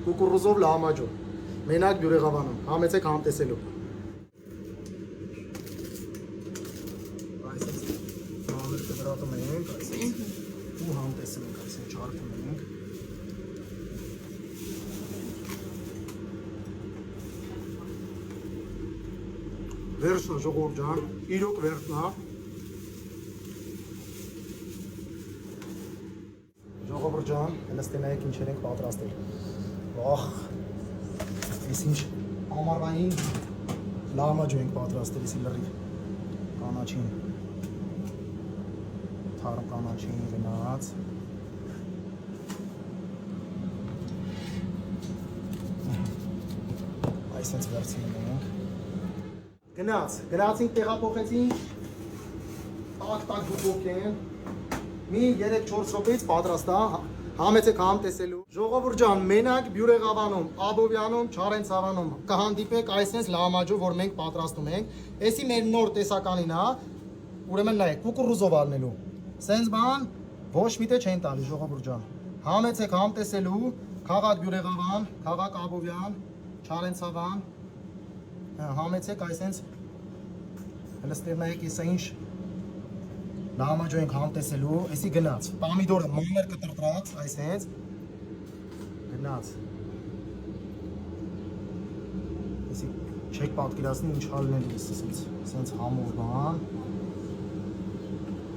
կուկուռուզով լամաջո։ Մենակ բյուրեղավանում, համեցեք համտեսելու։ Այսպես մանր կդրատում ենք, այսպես ու համտեսում ենք, այսպես չարքում ենք։ Վերջն է ժողովուրդ ջան, իրոք վերջն է։ Ժողովուրդ ջան, հենց տեսնեք ինչեր ենք պատրաստել։ Վախ, այս ինչ ամառային լամաջո ենք պատրաստել, իսի լրիվ կանաչին, թարմ կանաչին գնաց։ Այսպես վերցնում ենք։ Գնացինք, տեղափոխեցինք, տակ դուպոք են, մի 3-4 րոպեից պատրաստ է, համեցեք համտեսելու։ Ժողովուրդ ջան, մենակ Բյուրեղավանում, Աբովյանում, Չարենցավանում կհանդիպեք այսպես լամաջո, որ մենք պատրաստում ենք։ Էսի մեր նոր տեսականին է, ուրեմն նայեք, կուկուռուզով առնելու։ Սենց բան ոչ մի տեղ չեն տալի, ժողովուրդ ջան։ Համեցեք համտեսելու, քաղաք Բյուրեղավան, քաղաք Աբովյան, Չարենցավան, համեցեք այսպես հլստեր նայեք եսա ինչ լամաջո ենք համտեսելու, էսի գնաց, պամիդորը մանր կտրտրած, այսպես գնաց, էսի չեք պատկերացնի ինչ հալնել ես, սենց համով բան,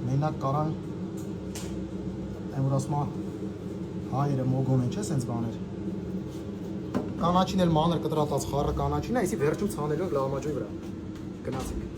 մենակ կարան, այն որ ասում հայերը մոգոն են չէ սենց բաներ, կանաչին էլ մանր կտրատած խառը կանաչին է, էսի վերջում ցանելու ենք լամաջոյի վրա, գնացինք։